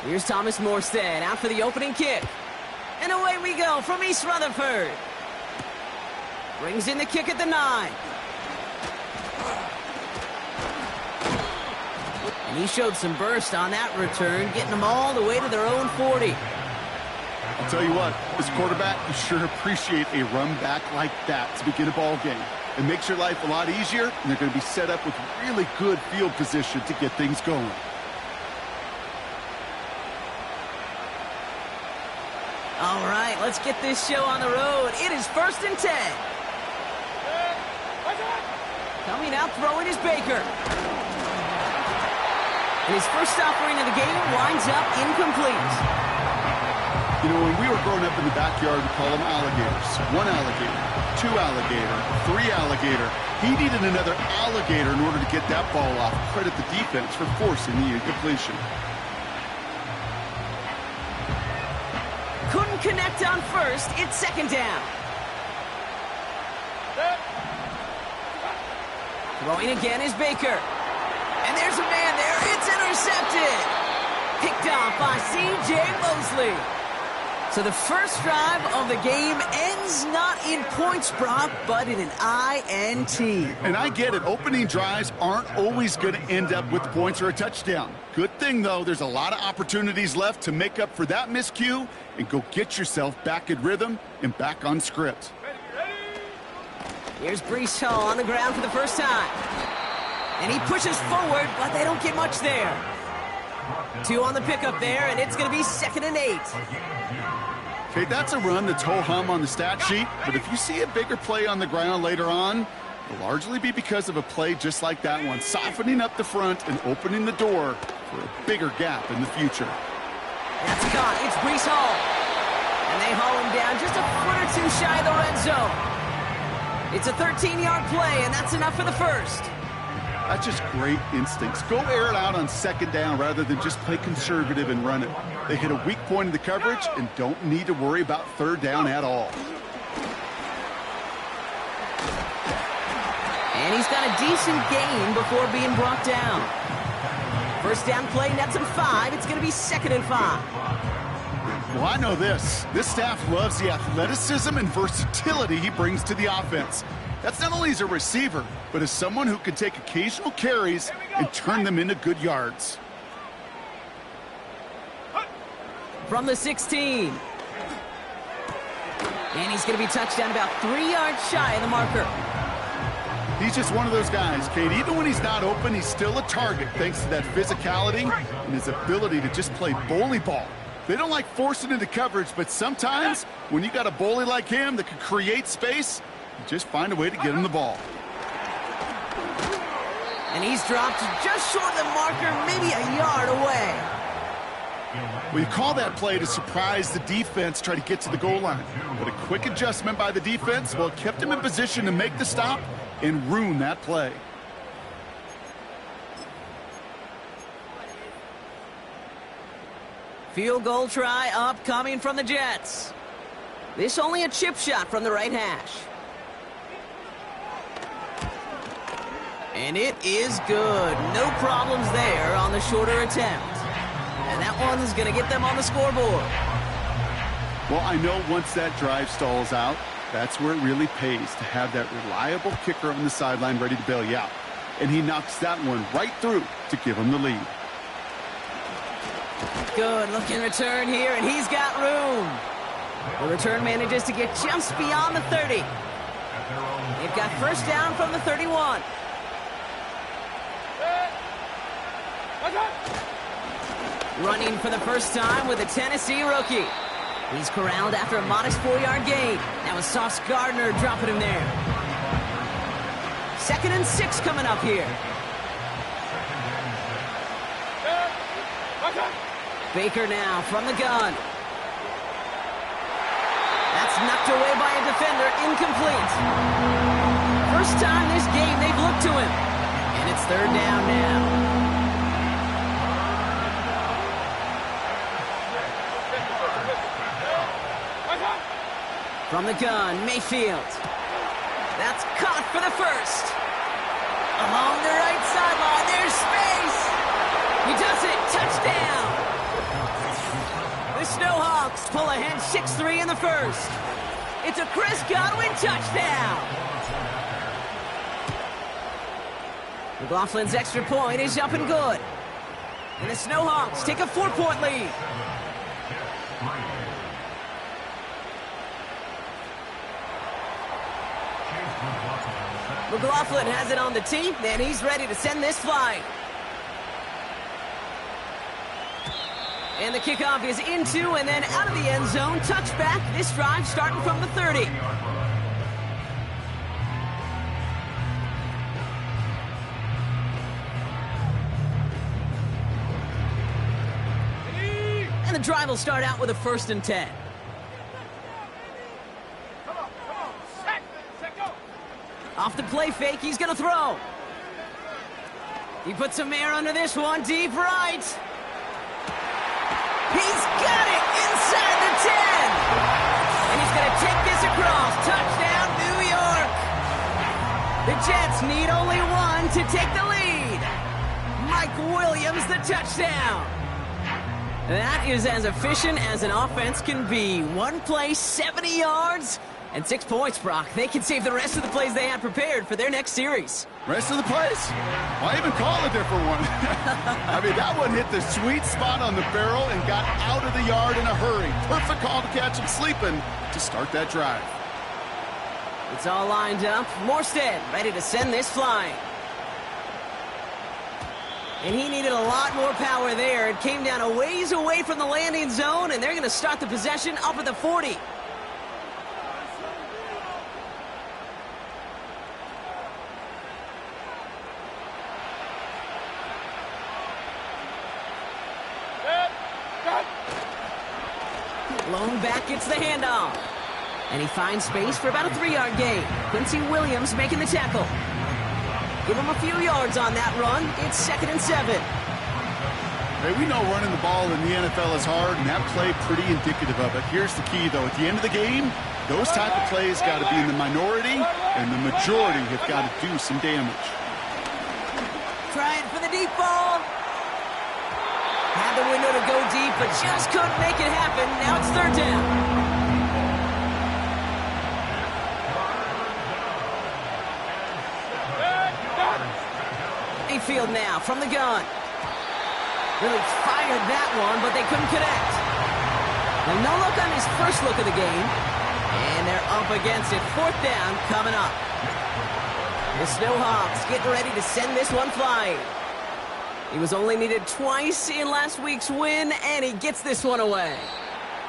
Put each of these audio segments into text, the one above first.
Here's Thomas Morstead out for the opening kick. And away we go from East Rutherford. Brings in the kick at the 9. And he showed some burst on that return, getting them all the way to their own 40. I'll tell you what, as quarterback, you sure appreciate a run back like that to begin a ball game. It makes your life a lot easier, and they're going to be set up with really good field position to get things going. All right, let's get this show on the road. It is 1st and 10. Coming out throwing is Baker. And his first offering of the game winds up incomplete. You know, when we were growing up in the backyard, we call them alligators. 1 alligator, 2 alligator, 3 alligator. He needed another alligator in order to get that ball off. Credit the defense for forcing the incompletion. Couldn't connect on first. It's 2nd down. Throwing again is Baker. And there's a man there. It's intercepted. Picked off by C.J. Mosley. So the first drive of the game ends not in points, Brock, but in an INT. And I get it. Opening drives aren't always going to end up with points or a touchdown. Good thing, though, there's a lot of opportunities left to make up for that miscue and go get yourself back in rhythm and back on script. Here's Breece Hall on the ground for the first time. And he pushes forward, but they don't get much there. 2 on the pickup there, and it's going to be 2nd and 8. Okay, that's a run that's ho-hum on the stat sheet, but if you see a bigger play on the ground later on, it'll largely be because of a play just like that one, softening up the front and opening the door for a bigger gap in the future. That's caught. It's Breece Hall. And they haul him down just a foot or 2 shy of the red zone. It's a 13-yard play, and that's enough for the first. That's just great instincts. Go air it out on 2nd down rather than just play conservative and run it. They hit a weak point in the coverage and don't need to worry about 3rd down at all. And he's got a decent gain before being brought down. First down play nets him 5. It's going to be 2nd and 5. Well, I know this. This staff loves the athleticism and versatility he brings to the offense. That's not only as a receiver, but as someone who can take occasional carries and turn them into good yards. From the 16. And he's going to be touched down about 3 yards shy of the marker. He's just one of those guys, Kate. Even when he's not open, he's still a target thanks to that physicality and his ability to just play bully ball. They don't like forcing into coverage, but sometimes when you got a bully like him that can create space, you just find a way to get him the ball. And he's dropped just short of the marker, maybe a yard away. Well, you call that play to surprise the defense, try to get to the goal line. But a quick adjustment by the defense, well, it kept him in position to make the stop and ruin that play. Field goal try upcoming from the Jets. This only a chip shot from the right hash. And it is good. No problems there on the shorter attempt. And that one is going to get them on the scoreboard. Well, I know once that drive stalls out, that's where it really pays to have that reliable kicker on the sideline ready to bail you out. And he knocks that one right through to give him the lead. Good looking return here, and he's got room. The return manages to get just beyond the 30. They've got first down from the 31. Running for the first time with a Tennessee rookie. He's corralled after a modest 4-yard gain. That was Sauce Gardner dropping him there. 2nd and 6 coming up here. Baker now from the gun. That's knocked away by a defender, incomplete. First time this game they've looked to him. And it's 3rd down now. From the gun, Mayfield. That's caught for the first. Along the right sideline, there's space. He does it, touchdown. pull ahead 6-3 in the first. It's a Chris Godwin touchdown. McLaughlin's extra point is up and good. And the Snowhawks take a 4-point lead. McLaughlin has it on the tee, and he's ready to send this flying. And the kickoff is into and then out of the end zone. Touchback. This drive starting from the 30. And the drive will start out with a 1st and 10. Off the play fake, he's going to throw. He puts some air under this one, deep right. He's got it inside the 10. And he's going to take this across. Touchdown, New York. The Jets need only one to take the lead. Mike Williams, the touchdown. That is as efficient as an offense can be. One play, 70 yards. And 6 points, Brock. They can save the rest of the plays they had prepared for their next series. Rest of the plays? Why even call a different one? I mean, that one hit the sweet spot on the barrel and got out of the yard in a hurry. Perfect call to catch him sleeping to start that drive. It's all lined up. Morstead ready to send this flying. And he needed a lot more power there. It came down a ways away from the landing zone, and they're going to start the possession up at the 40. Lone back gets the handoff. And he finds space for about a 3-yard gain. Quincy Williams making the tackle. Give him a few yards on that run. It's 2nd and 7. Hey, we know running the ball in the NFL is hard, and that play pretty indicative of it. Here's the key, though. At the end of the game, those type of plays got to be in the minority, and the majority have got to do some damage. Trying for the deep ball. Had the window to go deep, but just couldn't make it happen. Now it's 3rd down. Mayfield now from the gun. Really fired that one, but they couldn't connect. And no look on his first look of the game. And they're up against it. 4th down coming up. The Snowhawks getting ready to send this one flying. He was only needed twice in last week's win, and he gets this one away.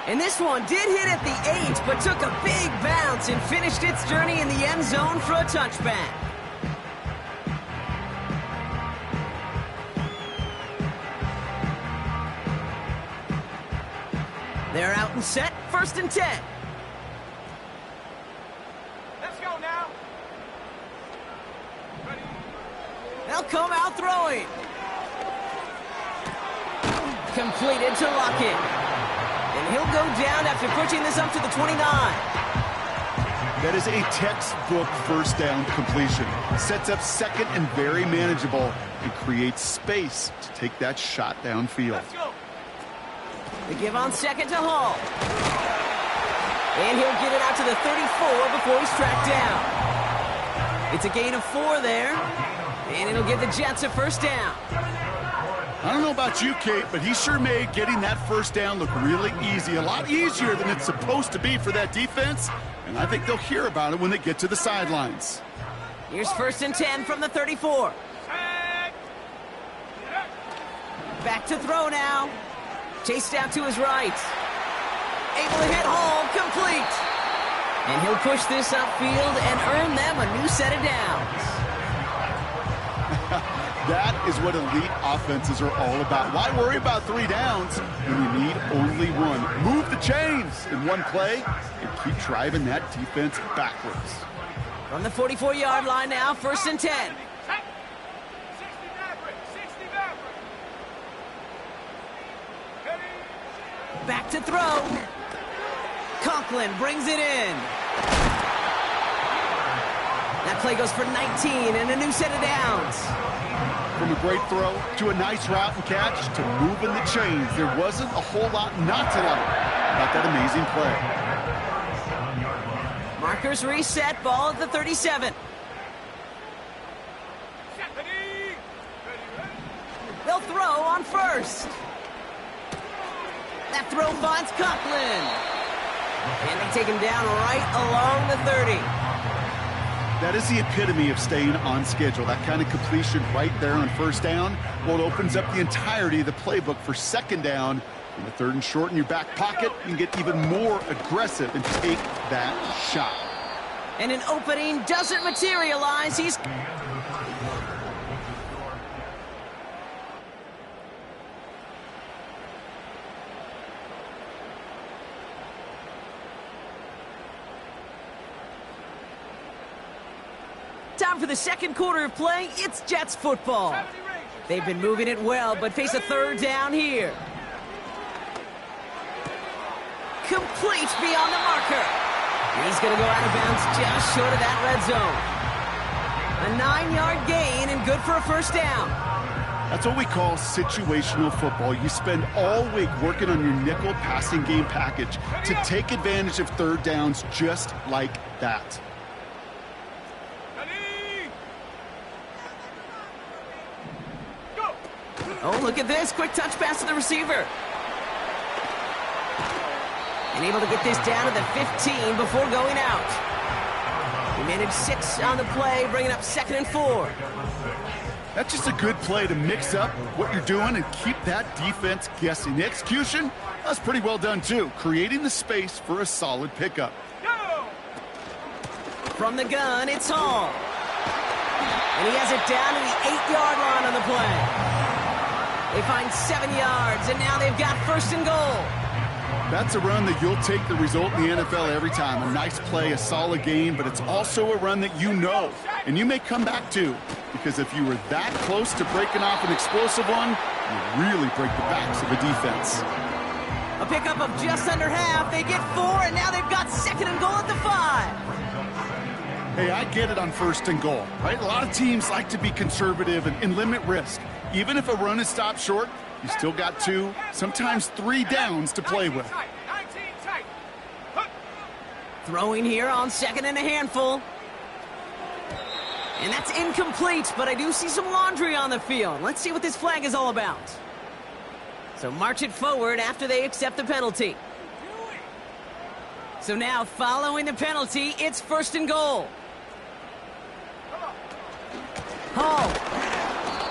And this one did hit at the 8, but took a big bounce and finished its journey in the end zone for a touchback. They're out and set, 1st and 10. Let's go now. Ready. They'll come out throwing. Completed to Lockett. And he'll go down after pushing this up to the 29. That is a textbook 1st down completion. Sets up 2nd and very manageable and creates space to take that shot downfield. Let's go. They give on 2nd to Hall. And he'll get it out to the 34 before he's tracked down. It's a gain of 4 there. And it'll give the Jets a 1st down. I don't know about you, Kate, but he sure made getting that 1st down look really easy. A lot easier than it's supposed to be for that defense. And I think they'll hear about it when they get to the sidelines. Here's 1st and 10 from the 34. Back to throw now. Chased out to his right. Able to hit Hall, complete. And he'll push this upfield and earn them a new set of downs. That is what elite offenses are all about. Why worry about 3 downs when you need only one? Move the chains in one play and keep driving that defense backwards. From the 44-yard line now, 1st and 10. Back to throw. Conklin brings it in. That play goes for 19 and a new set of downs. From a great throw to a nice route and catch to moving the chains, there wasn't a whole lot not to like. about that amazing play. Markers reset, ball at the 37. They'll throw on first. That throw finds Coughlin. And they take him down right along the 30. That is the epitome of staying on schedule. That kind of completion right there on first down. Well, it opens up the entirety of the playbook for second down. In the third and short in your back pocket, you can get even more aggressive and take that shot. And an opening doesn't materialize. He's... Time for the second quarter of play. It's Jets football. They've been moving it well, but face a third down here. Complete beyond the marker. He's going to go out of bounds just short of that red zone. A 9-yard gain and good for a first down. That's what we call situational football. You spend all week working on your nickel passing game package to take advantage of third downs just like that. Oh, look at this. Quick touch pass to the receiver. And able to get this down to the 15 before going out. He managed 6 on the play, bringing up 2nd and 4. That's just a good play to mix up what you're doing and keep that defense guessing. The execution, that's pretty well done too, creating the space for a solid pickup. From the gun, it's Hall. And he has it down to the 8-yard line on the play. They find 7 yards, and now they've got 1st and goal. That's a run that you'll take the result in the NFL every time. A nice play, a solid game, but it's also a run that you know, and you may come back to, because if you were that close to breaking off an explosive one, you really break the backs of a defense. A pickup of just under half. They get 4, and now they've got 2nd and goal at the 5. Hey, I get it on 1st and goal, right? A lot of teams like to be conservative and limit risk. Even if a run is stopped short, you still got 2, sometimes 3 downs to play with. Throwing here on 2nd and a handful. And that's incomplete, but I do see some laundry on the field. Let's see what this flag is all about. So march it forward after they accept the penalty. So now, following the penalty, it's 1st and goal. Hall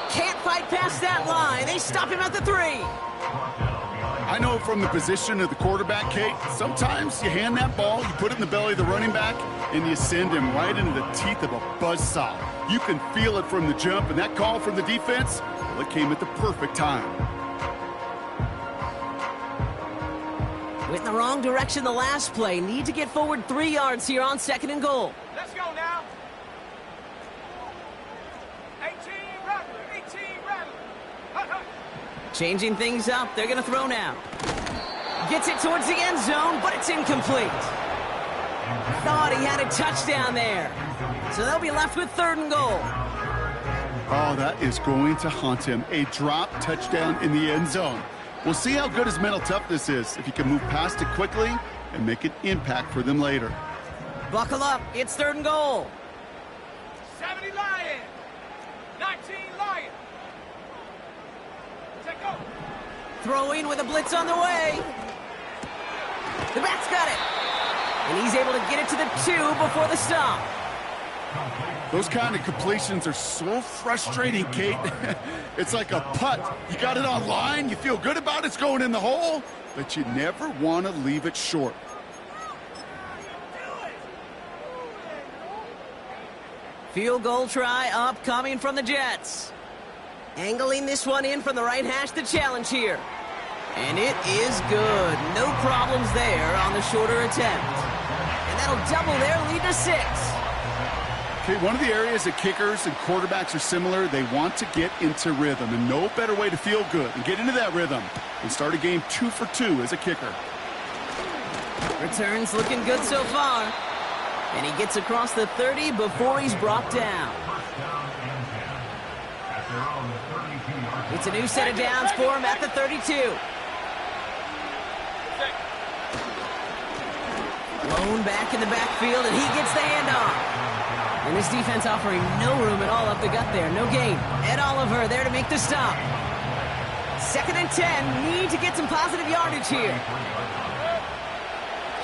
can't fight past that line. They stop him at the 3. I know from the position of the quarterback, Kate, sometimes you hand that ball, you put it in the belly of the running back, and you send him right into the teeth of a buzzsaw. You can feel it from the jump, and that call from the defense, well, it came at the perfect time. Went in the wrong direction the last play. Need to get forward 3 yards here on 2nd and goal. Let's go now. 18 Rattler. Changing things up. They're going to throw now. Gets it towards the end zone, but it's incomplete. Thought he had a touchdown there. So they'll be left with 3rd and goal. Oh, that is going to haunt him. A drop touchdown in the end zone. We'll see how good his mental toughness is if he can move past it quickly and make an impact for them later. Buckle up. It's 3rd and goal. 70 Lions. 19 Lions. Take go. Throwing with a blitz on the way. The back's got it. And he's able to get it to the 2 before the stop. Those kind of completions are so frustrating, Kate. It's like a putt. You got it on line, you feel good about it's going in the hole, but you never want to leave it short. Field goal try upcoming from the Jets. Angling this one in from the right hash, the challenge here. And it is good. No problems there on the shorter attempt. And that'll double their lead to 6. Okay, one of the areas that kickers and quarterbacks are similar, they want to get into rhythm, and no better way to feel good and get into that rhythm than start a game 2 for 2 as a kicker. Returns looking good so far. And he gets across the 30 before he's brought down. It's a new set of downs for him at the 32. Malone back in the backfield, and he gets the handoff. And this defense offering no room at all up the gut there. No gain. Ed Oliver there to make the stop. 2nd and 10. Need to get some positive yardage here.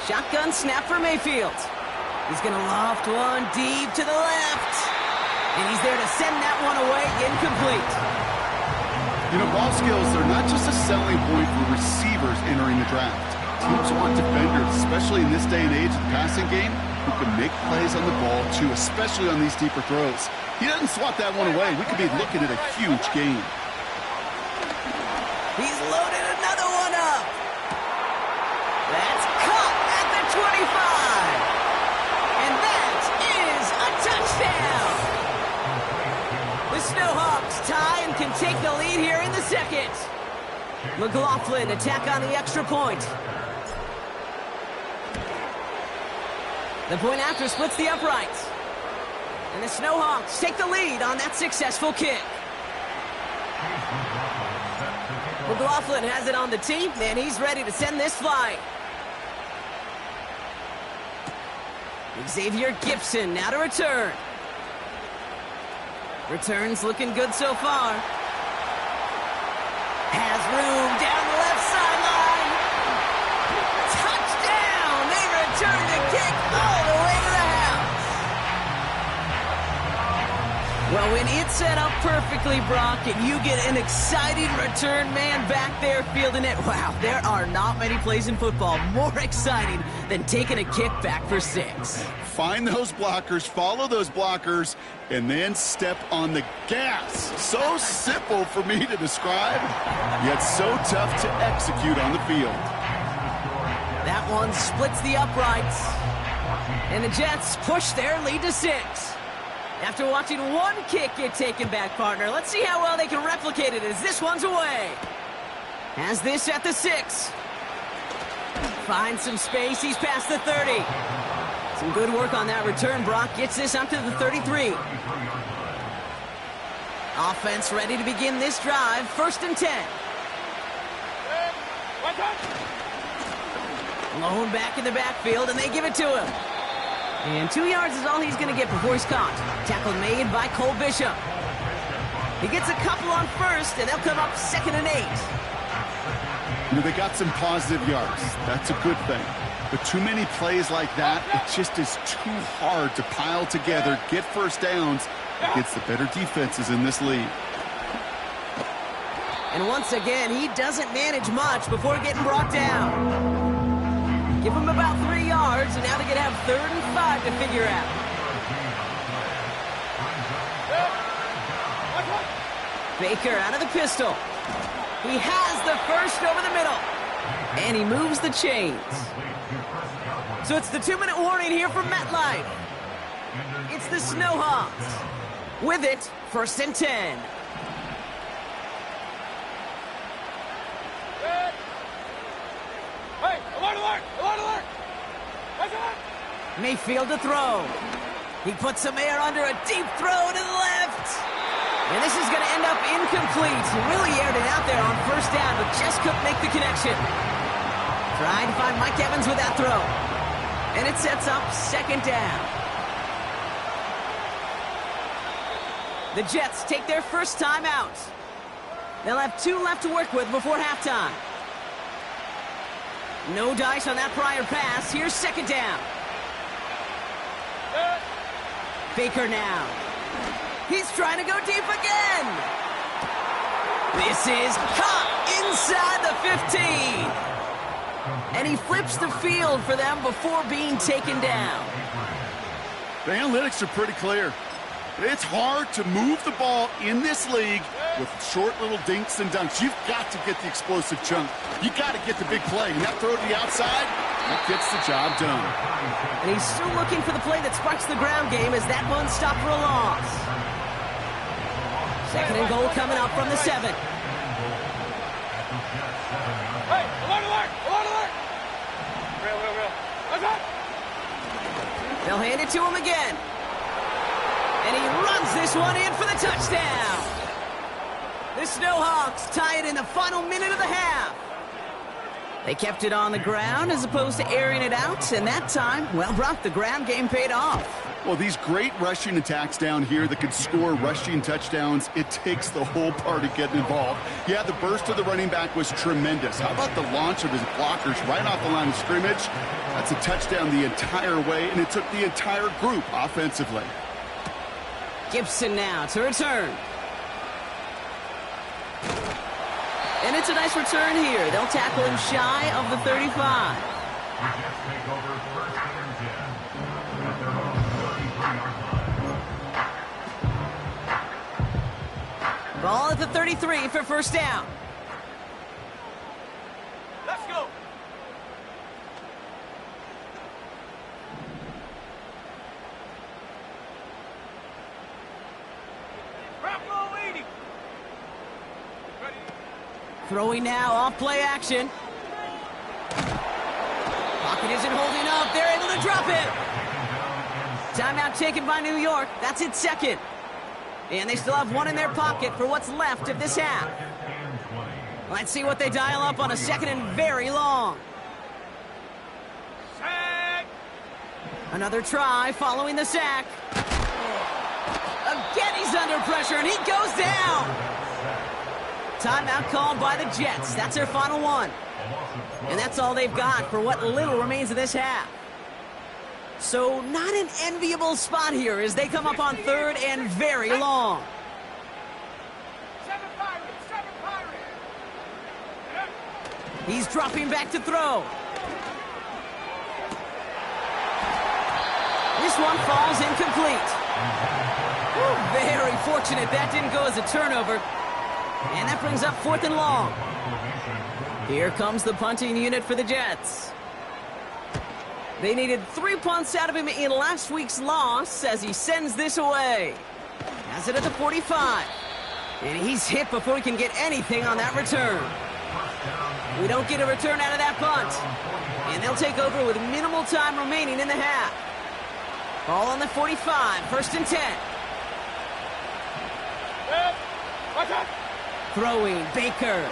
Shotgun snap for Mayfield. He's going to loft one deep to the left. And he's there to send that one away. Incomplete. You know, ball skills, they're not just a selling point for receivers entering the draft. Teams want defenders, especially in this day and age of the passing game, who can make plays on the ball, too, especially on these deeper throws. He doesn't swat that one away. We could be looking at a huge gain. He's loaded another one up. That's caught at the 25. And that is a touchdown. The Snowhawks tie and can take the lead here in the second. McLaughlin attack on the extra point. The point after splits the uprights. And the Snowhawks take the lead on that successful kick. McLaughlin has it on the tee, and he's ready to send this flying. Xavier Gibson now to return. Returns looking good so far. Has room down the left sideline. Touchdown! They return the kick all the way to the house. Well, when it's set up perfectly, Brock, and you get an exciting return man back there fielding it, wow, there are not many plays in football more exciting than taking a kick back for 6. Find those blockers, follow those blockers, and then step on the gas. So simple for me to describe, yet so tough to execute on the field. That one splits the uprights. And the Jets push their lead to 6. After watching one kick get taken back, partner, let's see how well they can replicate it as this one's away. Has this at the 6. Finds some space, he's past the 30. Some good work on that return. Brock gets this up to the 33. Offense ready to begin this drive. 1st and 10. Malone back in the backfield, and they give it to him. And 2 yards is all he's going to get before he's caught. Tackle made by Cole Bishop. He gets a couple on 1st, and they'll come up 2nd and 8. You know, they got some positive yards. That's a good thing. But too many plays like that, it just is too hard to pile together, get first downs against the better defenses in this league. And once again, he doesn't manage much before getting brought down. Give him about 3 yards, and now they're going to have 3rd and 5 to figure out. Baker out of the pistol. He has the first over the middle. And he moves the chains. So it's the 2-minute warning here from MetLife. It's the Snowhawks. With it, 1st and 10. Hey, alert, alert, alert, alert! Watch out! Mayfield to throw. He puts some air under a deep throw to the left. And this is going to end up incomplete. He really aired it out there on 1st down, but just couldn't make the connection. Trying to find Mike Evans with that throw. And it sets up 2nd down. The Jets take their first time out. They'll have 2 left to work with before halftime. No dice on that prior pass. Here's 2nd down. Baker now. He's trying to go deep again. This is caught inside the 15. And he flips the field for them before being taken down. The analytics are pretty clear. It's hard to move the ball in this league with short little dinks and dunks. You've got to get the explosive chunk. You got to get the big play. And that throw to the outside, that gets the job done. And he's still looking for the play that sparks the ground game as that one stopped for a loss. 2nd and goal coming up from the 7. Hey, alert, alert, alert, alert! Real. Watch out! They'll hand it to him again. And he runs this one in for the touchdown. The Snowhawks tie it in the final minute of the half. They kept it on the ground as opposed to airing it out, and that time, well, Brock, the ground game paid off. Well, these great rushing attacks down here that can score rushing touchdowns, it takes the whole party getting involved. Yeah, the burst of the running back was tremendous. How about the launch of his blockers right off the line of scrimmage? That's a touchdown the entire way, and it took the entire group offensively. Gibson now to return. And it's a nice return here. They'll tackle him shy of the 35. Ball at the 33 for first down. Let's go. Bravo 80. Ready. Throwing now off play action. Pocket isn't holding up. They're able to drop it. Timeout taken by New York. That's its second. And they still have one in their pocket for what's left of this half. Let's see what they dial up on a second and very long. Sack. Another try following the sack. Again, he's under pressure, and he goes down. Timeout called by the Jets. That's their final one. And that's all they've got for what little remains of this half. So not an enviable spot here as they come up on third and very long. Seven Pirates. He's dropping back to throw. This one falls incomplete. Whew, very fortunate that didn't go as a turnover. And that brings up fourth and long. Here comes the punting unit for the Jets. They needed 3 punts out of him in last week's loss as he sends this away. Has it at the 45. And he's hit before he can get anything on that return. We don't get a return out of that punt. And they'll take over with minimal time remaining in the half. Ball on the 45, first and 10. Throwing, Baker.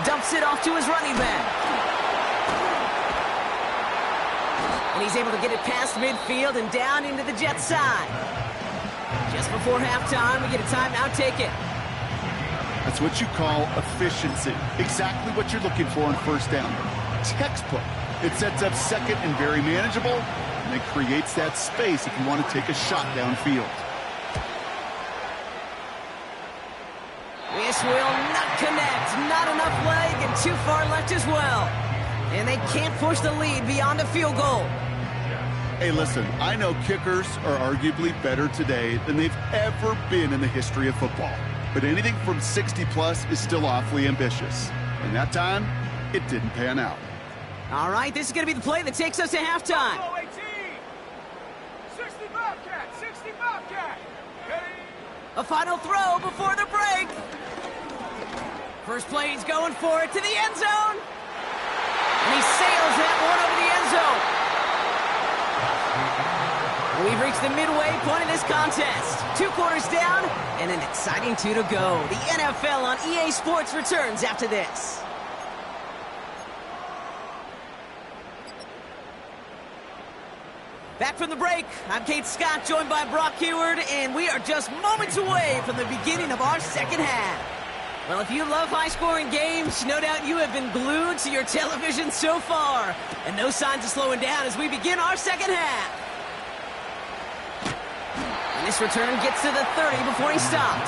Dumps it off to his running back. And he's able to get it past midfield and down into the Jets side. Just before halftime, we get a timeout taken. That's what you call efficiency. Exactly what you're looking for on first down. Textbook. It sets up second and very manageable, and it creates that space if you want to take a shot downfield. This will not connect. Not enough leg and too far left as well. And they can't push the lead beyond a field goal. Hey, listen, I know kickers are arguably better today than they've ever been in the history of football. But anything from 60-plus is still awfully ambitious. And that time, it didn't pan out. All right, this is going to be the play that takes us to halftime. 60 Bobcat. 60 Bobcat. A final throw before the break. First play, he's going for it to the end zone. And he sails that one over the end zone. We've reached the midway point of this contest. 2 quarters down and an exciting 2 to go. The NFL on EA Sports returns after this. Back from the break, I'm Kate Scott, joined by Brock Hayward, and we are just moments away from the beginning of our second half. Well, if you love high-scoring games, no doubt you have been glued to your television so far. And no signs of slowing down as we begin our second half. And this return gets to the 30 before he stopped.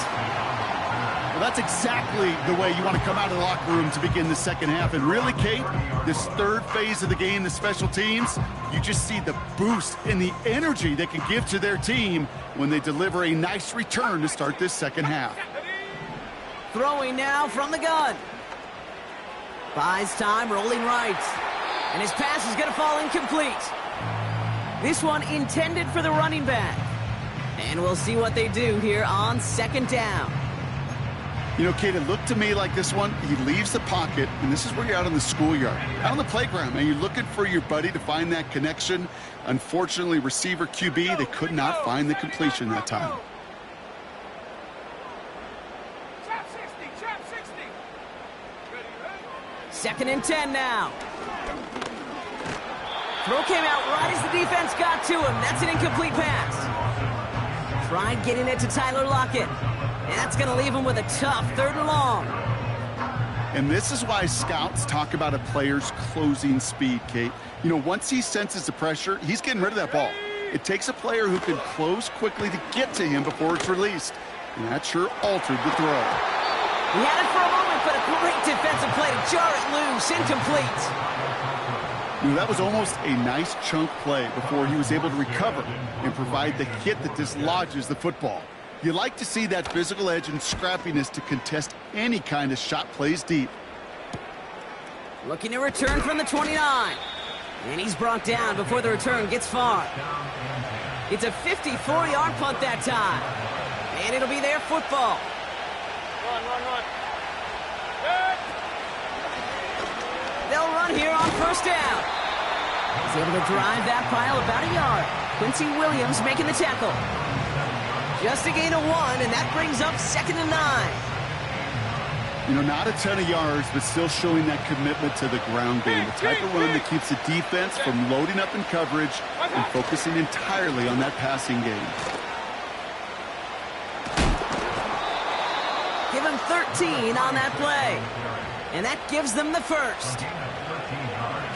Well, that's exactly the way you want to come out of the locker room to begin the second half. And really, Kate, this third phase of the game, the special teams, you just see the boost and the energy they can give to their team when they deliver a nice return to start this second half. Throwing now from the gun. Buys time, rolling right. And his pass is going to fall incomplete. This one intended for the running back. And we'll see what they do here on second down. You know, Kate, it looked to me like this one, he leaves the pocket, and this is where you're out in the schoolyard, out on the playground, and you're looking for your buddy to find that connection. Unfortunately, receiver QB, they could not find the completion that time. 2nd and 10 now. Throw came out right as the defense got to him. That's an incomplete pass. Tried getting it to Tyler Lockett. And that's going to leave him with a tough 3rd and long. And this is why scouts talk about a player's closing speed, Kate. You know, once he senses the pressure, he's getting rid of that ball. It takes a player who can close quickly to get to him before it's released. And that sure altered the throw. He had it for a moment, but a great defensive play to jar it loose. Incomplete. You know, that was almost a nice chunk play before he was able to recover and provide the hit that dislodges the football. You like to see that physical edge and scrappiness to contest any kind of shot plays deep. Looking to return from the 29. And he's brought down before the return gets far. It's a 54-yard punt that time. And it'll be their football. Run. They'll run here on 1st down. He's able to drive that pile about a yard. Quincy Williams making the tackle. Just a gain of 1, and that brings up 2nd and 9. You know, not a ton of yards, but still showing that commitment to the ground game. The type of run that keeps the defense from loading up in coverage and focusing entirely on that passing game. Give him 13 on that play. And that gives them the 1st.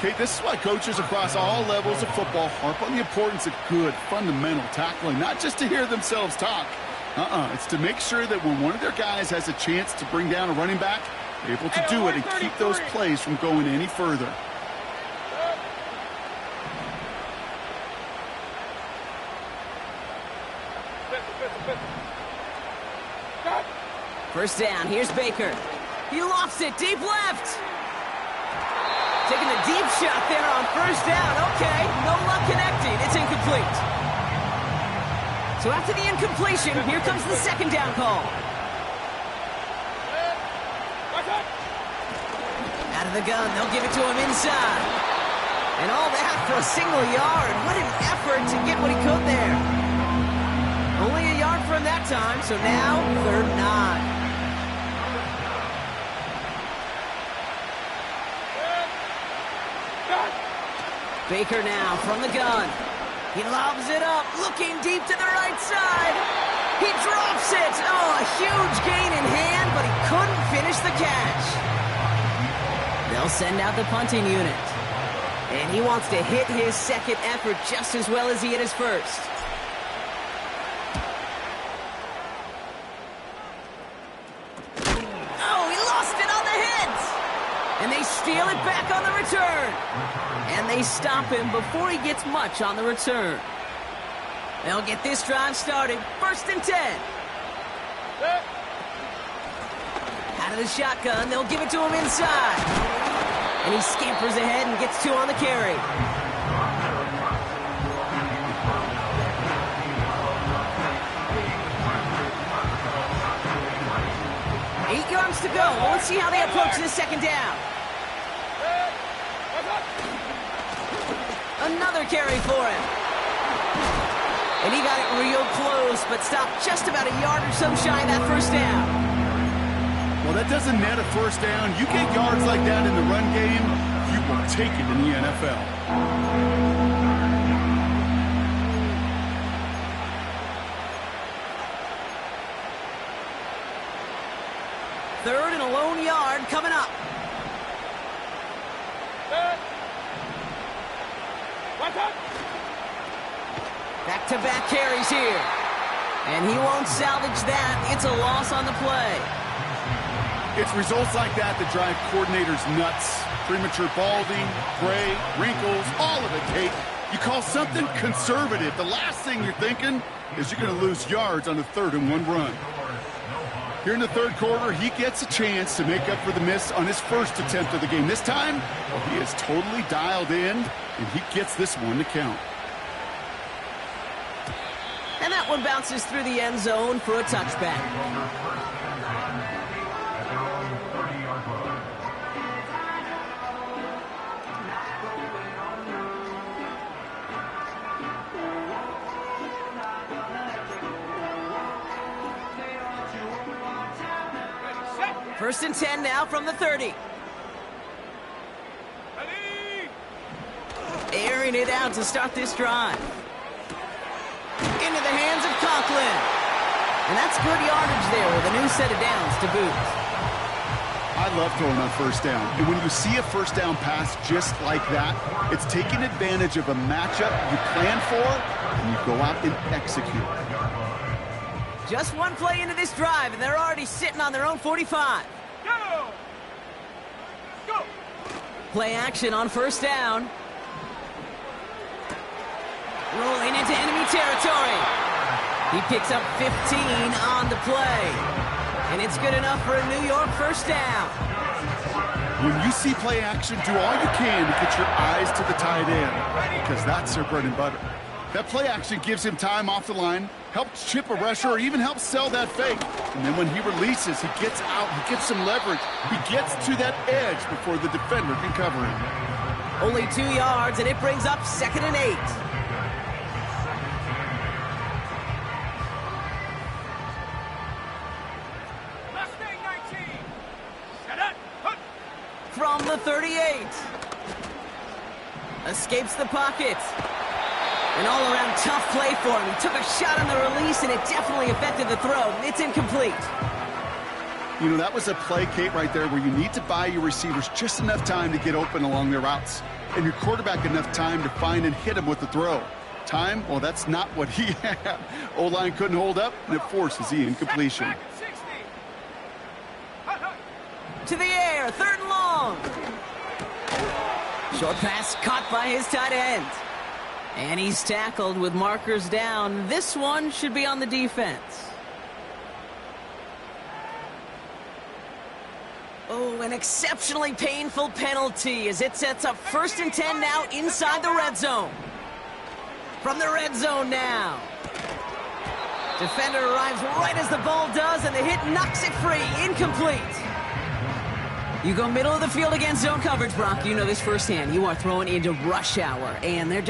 Kate, this is why coaches across all levels of football harp on the importance of good, fundamental tackling, not just to hear themselves talk. It's to make sure that when one of their guys has a chance to bring down a running back, they're able to do it and keep those plays from going any further. First down, here's Baker. He lofts it deep left. Taking a deep shot there on 1st down. Okay, no luck connecting. It's incomplete. So after the incompletion, here comes the 2nd down call. Out of the gun, they'll give it to him inside. And all that for a single yard. What an effort to get what he could there. Only a yard for him that time, so now 3rd and 9. Baker now from the gun. He lobs it up, looking deep to the right side. He drops it. Oh, a huge gain in hand, but he couldn't finish the catch. They'll send out the punting unit. And he wants to hit his 2nd effort just as well as he hit his 1st. Oh, he lost it on the hit. And they steal it back on the return. And they stop him before he gets much on the return. They'll get this drive started. 1st and 10. Out of the shotgun, they'll give it to him inside. And he scampers ahead and gets 2 on the carry. Eight yards to go. Let's see how they approach this 2nd down. Another carry for him. And he got it real close, but stopped just about a yard or so shy of that 1st down. Well, that doesn't net a 1st down. You get yards like that in the run game, you will take it in the NFL. 3rd and a lone yard coming up. Back-to-back carries here. And he won't salvage that. It's a loss on the play. It's results like that that drive coordinators nuts. Premature balding, gray, wrinkles, all of it, Kate. You call something conservative. The last thing you're thinking is you're going to lose yards on a 3rd and 1 run. Here in the 3rd quarter, he gets a chance to make up for the miss on his 1st attempt of the game. This time, he is totally dialed in, and he gets this one to count. And that one bounces through the end zone for a touchback. First and 10 now from the 30. airing it out to start this drive. Into the hands of Conklin. And that's good yardage there with a new set of downs to boot. I love throwing on first down. And when you see a first down pass just like that, it's taking advantage of a matchup you plan for, and you go out and execute. Just one play into this drive, and they're already sitting on their own 45. Go! Go! Play action on first down. Rolling into enemy territory. He picks up 15 on the play. And it's good enough for a New York first down. When you see play action, do all you can to get your eyes to the tight end, because that's their bread and butter. That play action gives him time off the line, helps chip a rusher, or even helps sell that fake. And then when he releases, he gets out, he gets some leverage. He gets to that edge before the defender can cover him. Only 2 yards, and it brings up 2nd and 8. From the 38. Escapes the pocket. An all-around tough play for him. He took a shot on the release, and it definitely affected the throw. It's incomplete. You know, that was a play, Kate, right there, where you need to buy your receivers just enough time to get open along their routes, and your quarterback enough time to find and hit him with the throw. Time? Well, that's not what he had. O-line couldn't hold up, and it forces the incompletion. To the air, 3rd and long. Short pass caught by his tight end. And he's tackled with markers down. This one should be on the defense. Oh, an exceptionally painful penalty as it sets up 1st and 10 now inside the red zone. From the red zone now. Defender arrives right as the ball does, and the hit knocks it free. Incomplete. You go middle of the field against zone coverage, Brock. You know this firsthand. You are throwing into rush hour, and there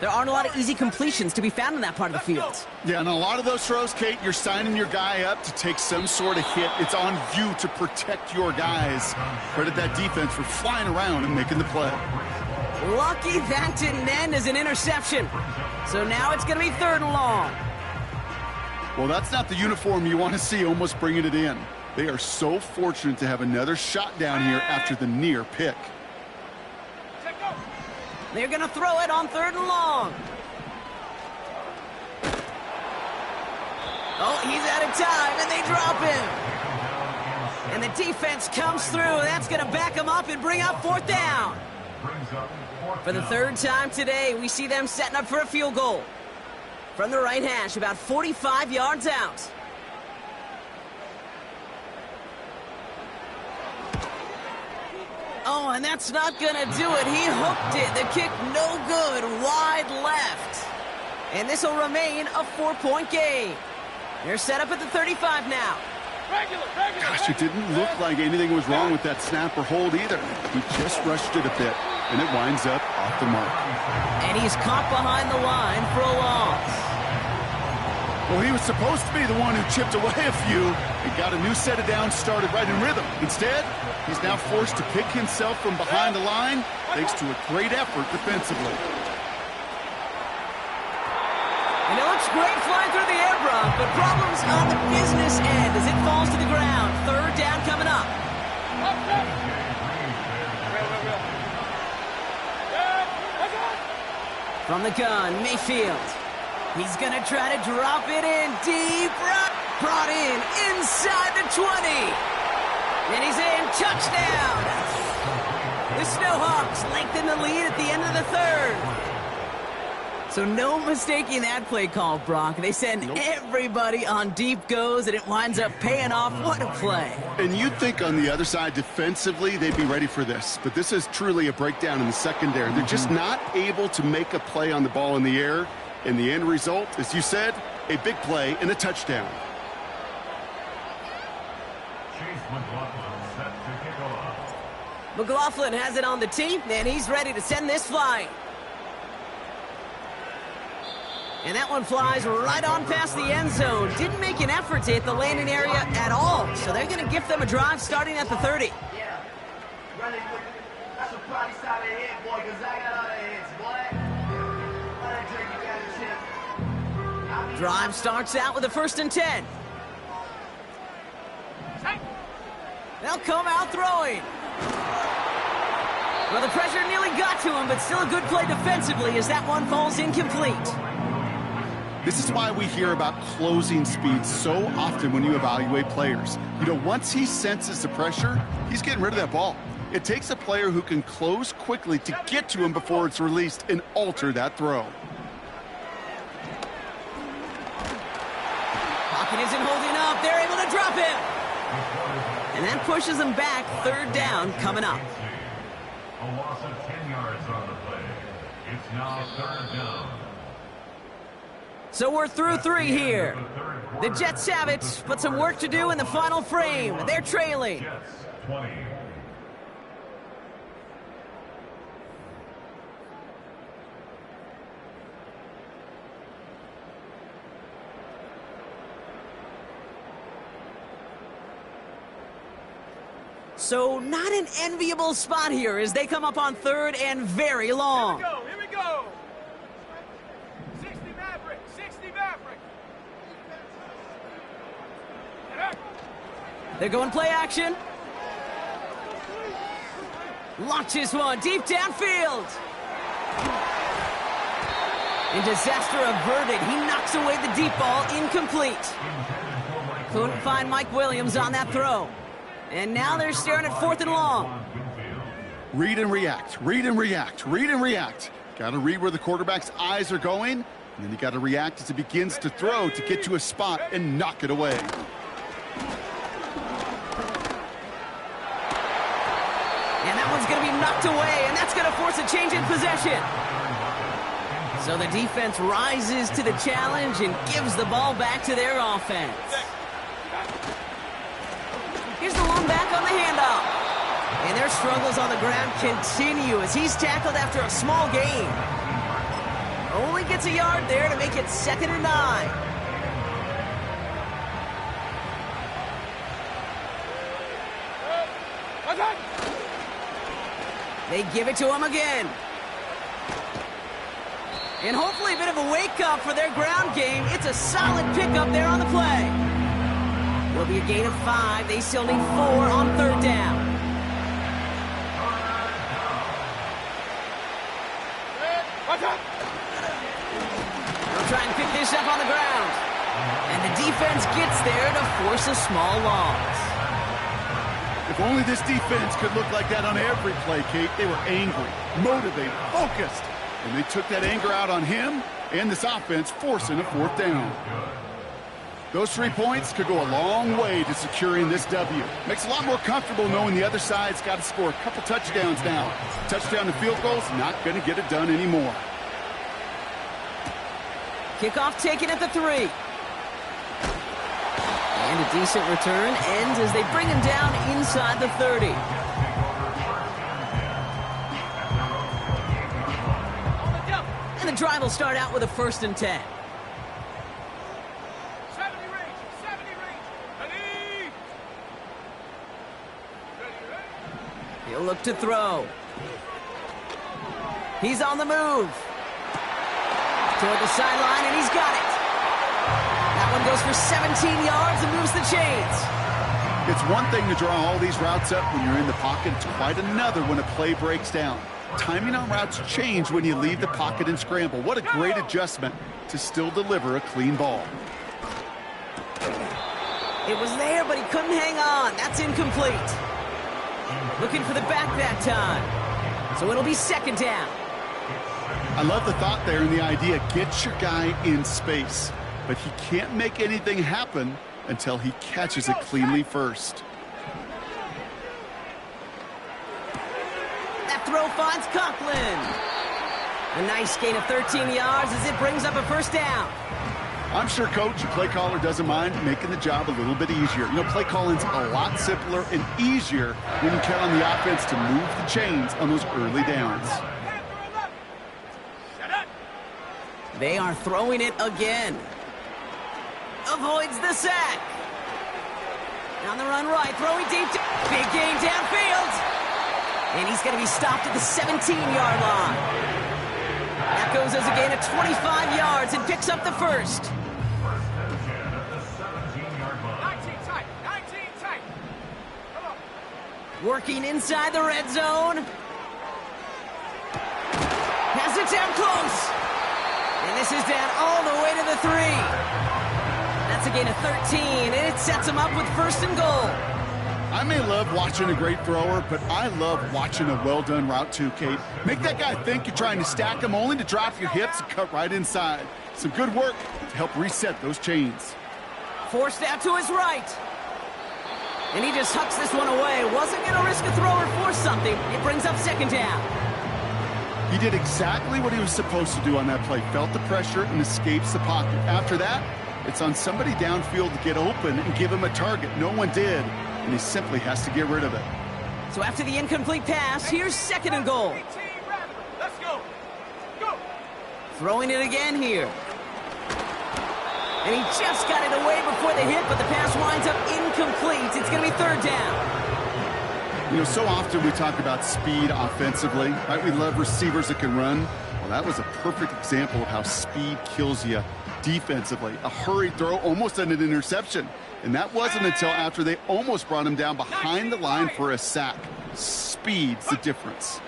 aren't a lot of easy completions to be found in that part of the field. Yeah, and a lot of those throws, Kate, you're signing your guy up to take some sort of hit. It's on you to protect your guys. Credit that defense for flying around and making the play. Lucky that didn't end as an interception. So now it's going to be 3rd and long. Well, that's not the uniform you want to see almost bringing it in. They are so fortunate to have another shot down here after the near pick. They're going to throw it on 3rd and long. Oh, he's out of time, and they drop him. And the defense comes through. That's going to back him up and bring up 4th down. For the 3rd time today, we see them setting up for a field goal. From the right hash, about 45 yards out. Oh, and that's not going to do it. He hooked it. The kick no good. Wide left. And this will remain a 4-point game. They're set up at the 35 now. Gosh, it didn't look like anything was wrong with that snap or hold either. He just rushed it a bit, and it winds up off the mark. And he's caught behind the line for a loss. Well, he was supposed to be the one who chipped away a few and got a new set of downs started right in rhythm. Instead, he's now forced to pick himself from behind the line thanks to a great effort defensively. And it looks great flying through the air, Brock, but problems on the business end as it falls to the ground. 3rd down coming up. From the gun, Mayfield. He's going to try to drop it in deep. Brought in inside the 20. And he's in. Touchdown. The Snowhawks lengthen the lead at the end of the 3rd. So no mistaking that play call, Brock. They send everybody on deep goes, and it winds up paying off. What a play. And you'd think on the other side, defensively, they'd be ready for this. But this is truly a breakdown in the secondary. They're just not able to make a play on the ball in the air. And the end result, as you said, a big play and a touchdown. McLaughlin has it on the tee, and he's ready to send this flying. And that one flies right on past the end zone. Didn't make an effort to hit the landing area at all. So they're going to gift them a drive starting at the 30. Yeah. Running with, that's a probably side of the head, boy, because I got all the heads, boy. Drive starts out with a 1st and 10. They'll come out throwing. Well, the pressure nearly got to him, but still a good play defensively as that one falls incomplete. This is why we hear about closing speed so often when you evaluate players. You know, once he senses the pressure, he's getting rid of that ball. It takes a player who can close quickly to get to him before it's released and alter that throw. Pocket isn't holding up. They're able to drop him. And that pushes them back. 3rd down coming up. A loss of 10 yards on the play. It's now 3rd down. So we're through 3 here. The Jets have it, but some work to do in the final frame. They're trailing. Jets 20. So not an enviable spot here as they come up on 3rd and very long. Here we go. 60 Maverick. 60 Maverick. They're going play action. Launches one deep downfield. And disaster averted. He knocks away the deep ball, incomplete. Couldn't find Mike Williams on that throw. And now they're staring at 4th and long. Read and react, read and react, read and react. Got to read where the quarterback's eyes are going, and then you got to react as it begins to throw to get to a spot and knock it away. And that one's going to be knocked away, and that's going to force a change in possession. So the defense rises to the challenge and gives the ball back to their offense. Here's the long back on the handoff. And their struggles on the ground continue as he's tackled after a small gain. Only gets a yard there to make it 2nd and 9. They give it to him again. And hopefully a bit of a wake-up for their ground game. It's a solid pickup there on the play. Will be a gain of 5. They still need 4 on 3rd down. They'll try and pick this up on the ground. And the defense gets there to force a small loss. If only this defense could look like that on every play, Kate. They were angry, motivated, focused. And they took that anger out on him and this offense, forcing a 4th down. Those 3 points could go a long way to securing this W. Makes it a lot more comfortable knowing the other side's got to score a couple touchdowns now. Touchdown to field goals, not going to get it done anymore. Kickoff taken at the 3. And a decent return ends as they bring him down inside the 30. And the drive will start out with a 1st and 10. He'll look to throw. He's on the move. Toward the sideline, and he's got it. That one goes for 17 yards and moves the chains. It's one thing to draw all these routes up when you're in the pocket. It's quite another when a play breaks down. Timing on routes change when you leave the pocket and scramble. What a great adjustment to still deliver a clean ball. It was there, but he couldn't hang on. That's incomplete. Looking for the back that time. So it'll be 2nd down. I love the thought there and the idea. Get your guy in space. But he can't make anything happen until he catches it cleanly first. That throw finds Conklin. A nice gain of 13 yards as it brings up a 1st down. I'm sure Coach, your play caller, doesn't mind making the job a little bit easier. You know, play calling's a lot simpler and easier when you count on the offense to move the chains on those early downs. They are throwing it again. Avoids the sack. On the run right, throwing deep. Big gain downfield. And he's going to be stopped at the 17-yard line. That goes as a gain of 25 yards and picks up the first. First and 10 at the 17-yard line. 19 tight. 19 tight. Come on. Working inside the red zone. Has it down close. And this is down all the way to the 3. That's a gain of 13, and it sets him up with first and goal. I may love watching a great thrower, but I love watching a well-done route too, Kate. Make that guy think you're trying to stack him only to drop your hips and cut right inside. Some good work to help reset those chains. Forced out to his right. And he just hucks this one away. Wasn't going to risk a throw or force something. It brings up second down. He did exactly what he was supposed to do on that play. Felt the pressure and escapes the pocket. After that, it's on somebody downfield to get open and give him a target. No one did, and he simply has to get rid of it. So after the incomplete pass, here's second and goal. Let's go. Go. Throwing it again here. And he just got it away before the hit, but the pass winds up incomplete. It's going to be third down. You know, so often we talk about speed offensively, right? We love receivers that can run. Well, that was a perfect example of how speed kills you defensively. A hurried throw, almost an interception. And that wasn't until after they almost brought him down behind the line for a sack. Speed's the difference.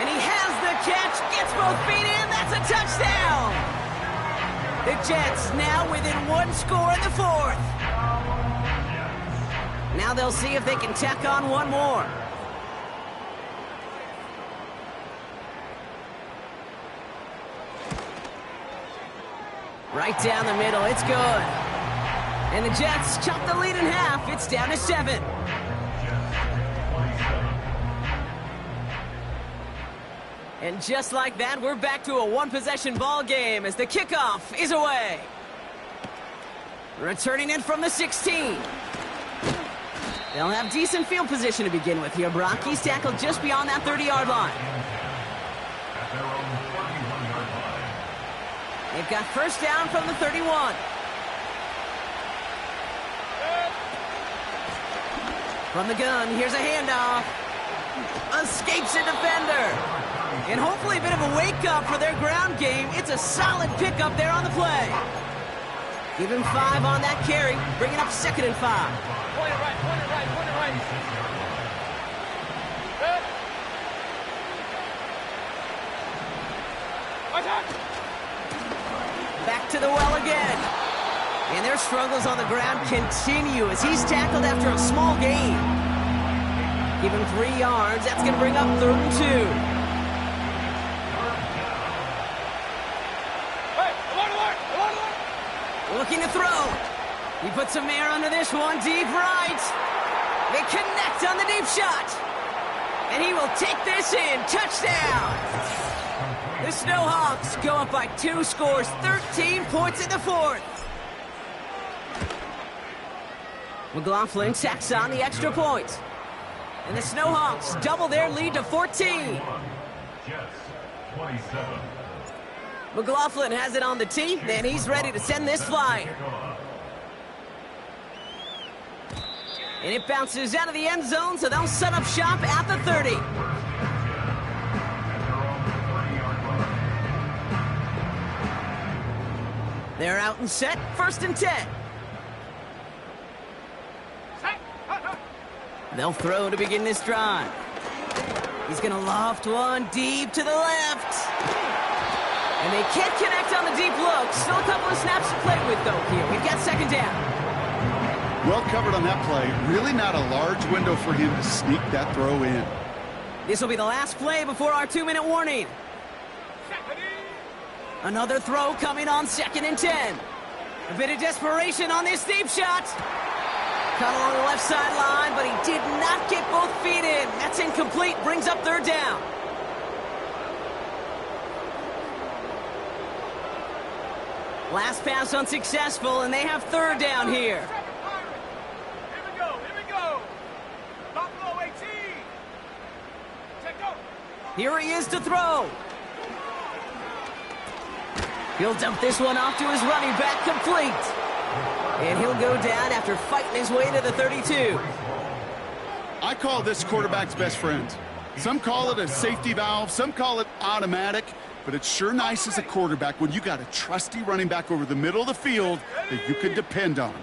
And he has the catch, gets both feet in, that's a touchdown! The Jets now within one score in the fourth. Now they'll see if they can tack on one more. Right down the middle, it's good. And the Jets chop the lead in half, it's down to 7. And just like that, we're back to a one-possession ball game as the kickoff is away. Returning in from the 16. They'll have decent field position to begin with here, Brock. He's tackled just beyond that 30-yard line. At their own 41-yard line. They've got first down from the 31. From the gun, here's a handoff. Escapes a defender. And hopefully a bit of a wake-up for their ground game. It's a solid pickup there on the play. Give him 5 on that carry, bringing up second and 5. Point it right, point it right, point it right. Back to the well again. And their struggles on the ground continue as he's tackled after a small gain. Give him 3 yards. That's going to bring up third and 2. Hey, alert. Looking to throw. He puts some air under this one, deep right. They connect on the deep shot. And he will take this in. Touchdown. The Snowhawks go up by 2 scores, 13 points in the fourth. McLaughlin tacks on the extra point. And the Snowhawks double their lead to 14. Jets, 27. McLaughlin has it on the tee, and he's ready to send this flying. And it bounces out of the end zone, so they'll set up shop at the 30. They're out and set, first and 10. They'll throw to begin this drive. He's going to loft one deep to the left. And they can't connect on the deep look. Still a couple of snaps to play with, though, here. We've got second down. Well covered on that play. Really not a large window for him to sneak that throw in. This will be the last play before our 2-minute warning. Another throw coming on second and 10. A bit of desperation on this deep shot. Cut along the left sideline, but he did not get both feet in. That's incomplete, brings up third down. Last pass unsuccessful, and they have third down here. Here we go. Top below 18. Check go. Here he is to throw. He'll dump this one off to his running back, complete. And he'll go down after fighting his way to the 32. I call this quarterback's best friend. Some call it a safety valve, some call it automatic, but it's sure nice as a quarterback when you got a trusty running back over the middle of the field that you can depend on.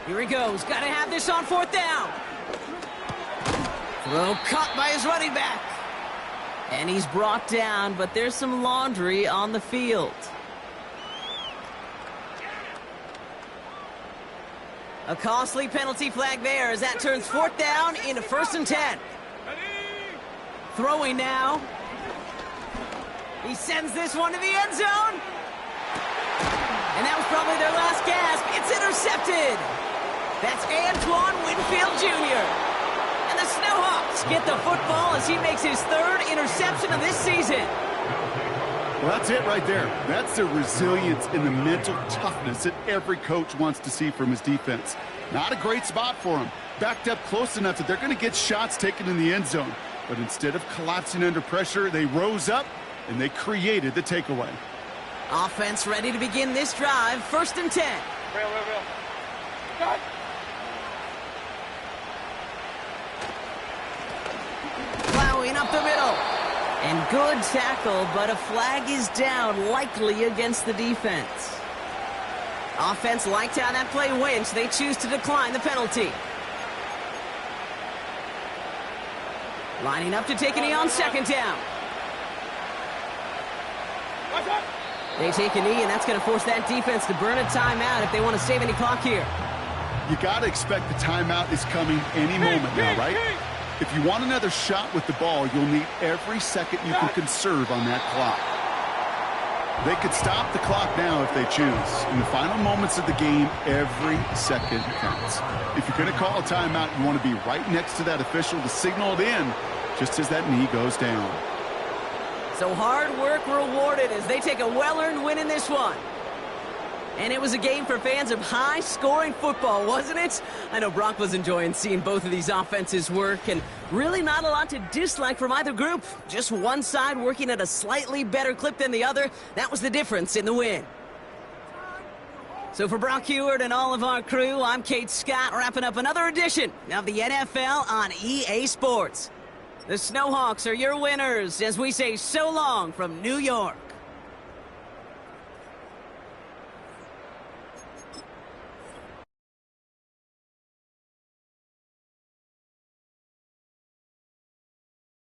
Here he goes. Got to have this on 4th down. Throw caught by his running back. And he's brought down, but there's some laundry on the field. A costly penalty flag there as that turns 4th down into 1st and 10. Throwing now. He sends this one to the end zone. And that was probably their last gasp. It's intercepted. That's Antoine Winfield Jr. And the Snowhawks get the football as he makes his 3rd interception of this season. Well, that's it right there. That's the resilience and the mental toughness that every coach wants to see from his defense. Not a great spot for him. Backed up close enough that they're going to get shots taken in the end zone. But instead of collapsing under pressure, they rose up and they created the takeaway. Offense ready to begin this drive. 1st and 10. Real. Got it. Plowing up the middle. And good tackle, but a flag is down, likely against the defense. Offense liked how that play went, so they choose to decline the penalty. Lining up to take a knee on 2nd down. They take a knee, and that's going to force that defense to burn a timeout if they want to save any clock here. You got to expect the timeout is coming any moment now, right? If you want another shot with the ball, you'll need every second you can conserve on that clock. They could stop the clock now if they choose. In the final moments of the game, every second counts. If you're going to call a timeout, you want to be right next to that official to signal it in just as that knee goes down. So hard work rewarded as they take a well-earned win in this one. And it was a game for fans of high-scoring football, wasn't it? I know Brock was enjoying seeing both of these offenses work, and really not a lot to dislike from either group. Just one side working at a slightly better clip than the other. That was the difference in the win. So for Brock Heward and all of our crew, I'm Kate Scott, wrapping up another edition of the NFL on EA Sports. The Snowhawks are your winners as we say so long from New York.